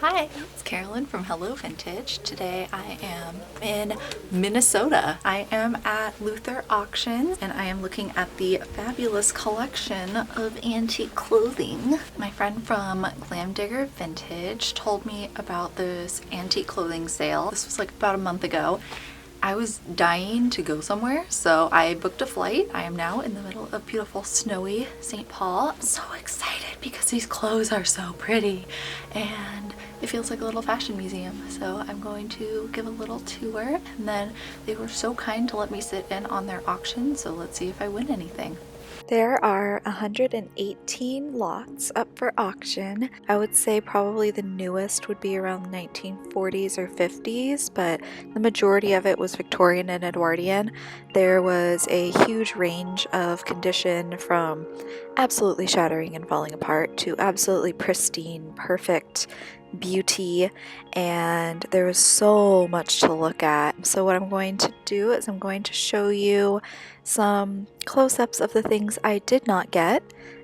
Hi, it's Carolyn from Hello Vintage. Today I am in Minnesota. I am at Luther Auctions and I am looking at the fabulous collection of antique clothing. My friend from Glam Digger Vintage told me about this antique clothing sale. This was like about a month ago. I was dying to go somewhere, so I booked a flight. I am now in the middle of beautiful snowy St. Paul. I'm so excited because these clothes are so pretty and it feels like a little fashion museum. So I'm going to give a little tour, and then they were so kind to let me sit in on their auction, so let's see if I win anything. There are 118 lots up for auction. I would say probably the newest would be around the 1940s or 50s, but the majority of it was Victorian and Edwardian. There was a huge range of condition from absolutely shattering and falling apart to absolutely pristine, perfect beauty, and there was so much to look at. So what I'm going to do is I'm going to show you some close-ups of the things I did not get,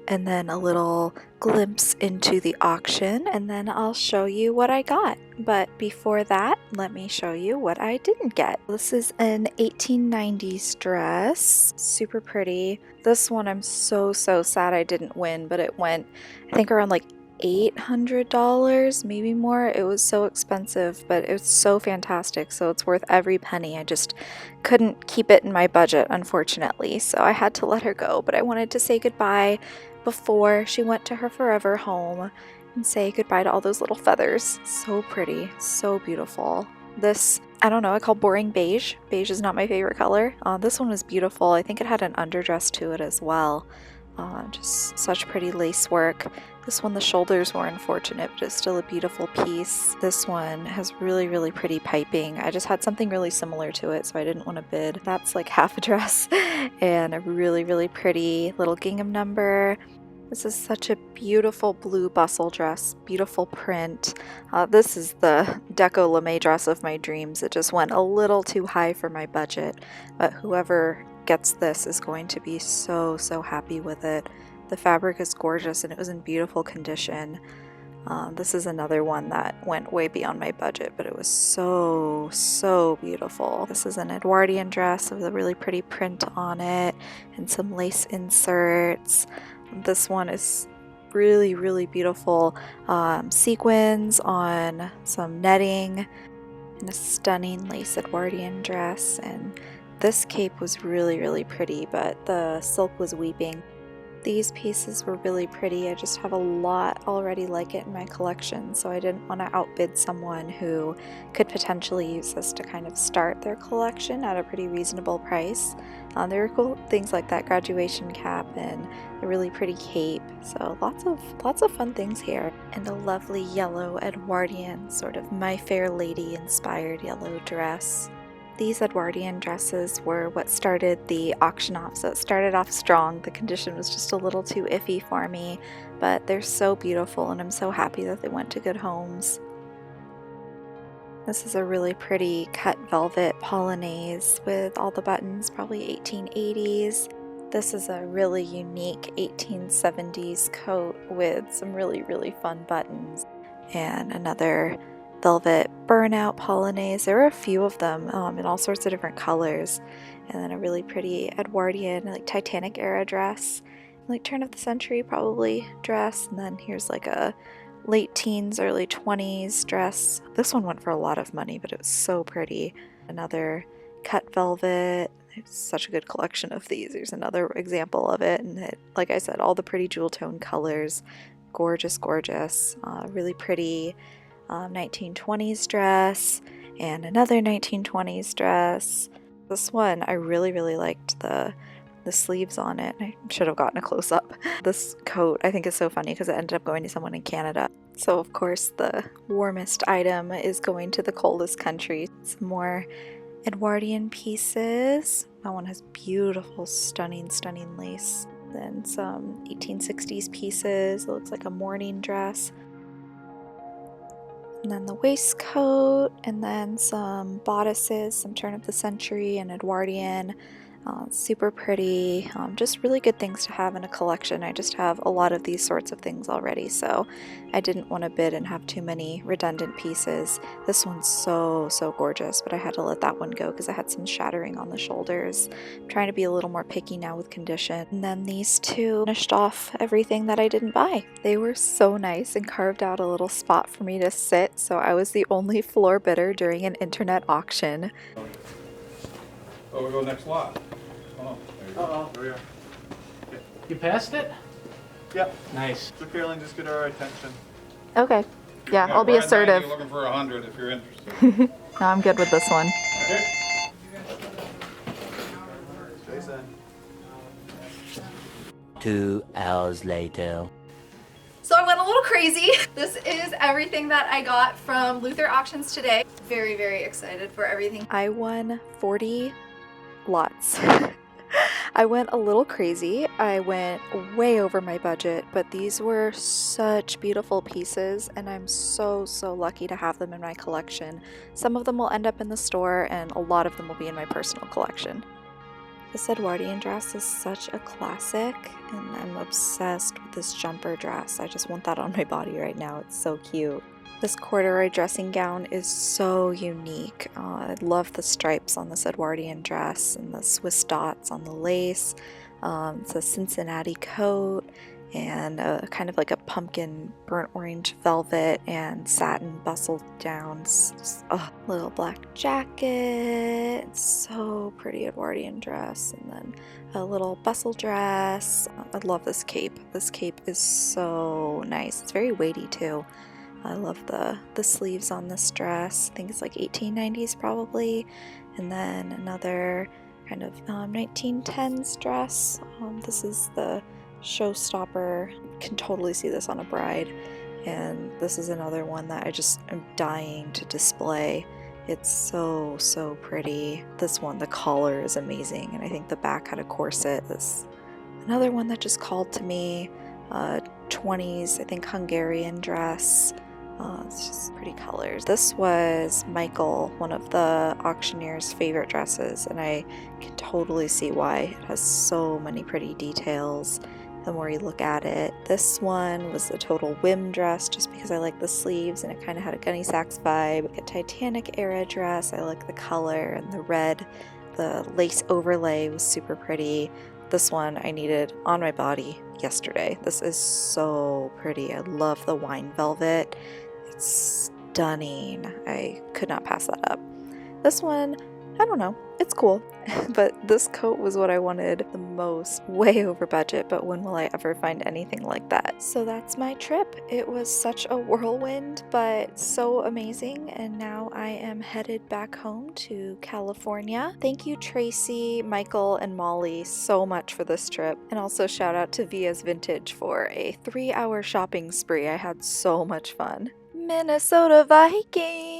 and then a little glimpse into the auction, and then I'll show you what I got. But before that, let me show you what I didn't get. This is an 1890s dress, super pretty. This one I'm so sad I didn't win, but it went, I think, around like $800, maybe more. It was so expensive, but it was so fantastic, so it's worth every penny. I just couldn't keep it in my budget, unfortunately, so I had to let her go. But I wanted to say goodbye before she went to her forever home and say goodbye to all those little feathers. So pretty, so beautiful. This, I don't know, I call boring beige. Beige is not my favorite color. This one was beautiful. I think it had an underdress to it as well. Just such pretty lace work. This one, the shoulders were unfortunate, but it's still a beautiful piece. This one has really pretty piping. I just had something really similar to it, so I didn't want to bid. That's like half a dress and a really pretty little gingham number. This is such a beautiful blue bustle dress, beautiful print. This is the Deco Lame dress of my dreams. It just went a little too high for my budget, but whoever gets this is going to be so happy with it. The fabric is gorgeous and it was in beautiful condition. This is another one that went way beyond my budget, but it was so beautiful. This is an Edwardian dress with a really pretty print on it and some lace inserts. This one is really beautiful sequins on some netting and a stunning lace Edwardian dress. And this cape was really pretty, but the silk was weeping. These pieces were really pretty. I just have a lot already like it in my collection, so I didn't want to outbid someone who could potentially use this to kind of start their collection at a pretty reasonable price. There were cool things like that graduation cap and a really pretty cape, so lots of fun things here. And a lovely yellow Edwardian, sort of My Fair Lady inspired yellow dress. These Edwardian dresses were what started the auction off, so it started off strong. The condition was just a little too iffy for me, but they're so beautiful and I'm so happy that they went to good homes. This is a really pretty cut velvet polonaise with all the buttons, probably 1880s. This is a really unique 1870s coat with some really fun buttons. And another velvet burnout polonaise. There were a few of them in all sorts of different colors. And then a really pretty Edwardian, like Titanic era dress, like turn of the century probably dress. And then here's like a late teens, early 20s dress. This one went for a lot of money, but it was so pretty. Another cut velvet. There's such a good collection of these. There's another example of it, and it, like I said, all the pretty jewel tone colors. Gorgeous. Really pretty 1920s dress, and another 1920s dress. This one, I really liked the sleeves on it. I should have gotten a close-up. This coat I think is so funny because it ended up going to someone in Canada. So of course the warmest item is going to the coldest country. Some more Edwardian pieces. That one has beautiful, stunning lace. Then some 1860s pieces. It looks like a morning dress. And then the waistcoat, and then some bodices, some turn of the century and Edwardian. Super pretty, just really good things to have in a collection. I just have a lot of these sorts of things already, so I didn't want to bid and have too many redundant pieces. This one's so gorgeous, but I had to let that one go because I had some shattering on the shoulders. I'm trying to be a little more picky now with condition. And then these two finished off everything that I didn't buy. They were so nice and carved out a little spot for me to sit, so I was the only floor bidder during an internet auction. Oh, we go next lot. Oh, there you go. Uh-oh. There we are. You passed it? Yep. Nice. So Carolyn, just get our attention. Okay. Yeah, I'll be we're at 90, assertive. Looking for 100 if you're interested. No, I'm good with this one. Okay. Jason. 2 hours later. So I went a little crazy. This is everything that I got from Luther Auctions today. Very excited for everything. I won 40 lots. I went a little crazy. I went way over my budget, but these were such beautiful pieces and I'm so lucky to have them in my collection. Some of them will end up in the store and a lot of them will be in my personal collection. This Edwardian dress is such a classic and I'm obsessed with this jumper dress. I just want that on my body right now. It's so cute. This corduroy dressing gown is so unique. I love the stripes on this Edwardian dress and the Swiss dots on the lace. It's a Cincinnati coat and kind of like a pumpkin burnt orange velvet and satin bustle downs. Little black jacket. It's so pretty Edwardian dress. And then a little bustle dress. I love this cape. This cape is so nice. It's very weighty too. I love the sleeves on this dress. I think it's like 1890s probably. And then another kind of 1910s dress. This is the showstopper. You can totally see this on a bride. And this is another one that I just am dying to display. It's so pretty. This one, the collar is amazing. And I think the back had a corset. This another one that just called to me. 20s, I think Hungarian dress. It's just pretty colors. This was Michael, one of the auctioneer's favorite dresses, and I can totally see why. It has so many pretty details the more you look at it. This one was a total whim dress just because I like the sleeves and it kind of had a Gunny Sacks vibe. A Titanic era dress. I like the color and the red. The lace overlay was super pretty. This one I needed on my body yesterday. This is so pretty. I love the wine velvet. It's stunning. I could not pass that up. This one, I don't know. It's cool. But this coat was what I wanted the most. Way over budget, but when will I ever find anything like that? So that's my trip. It was such a whirlwind, but so amazing. And now I am headed back home to California. Thank you, Tracy, Michael, and Molly so much for this trip. And also shout out to Via's Vintage for a 3-hour shopping spree. I had so much fun. Minnesota Vikings!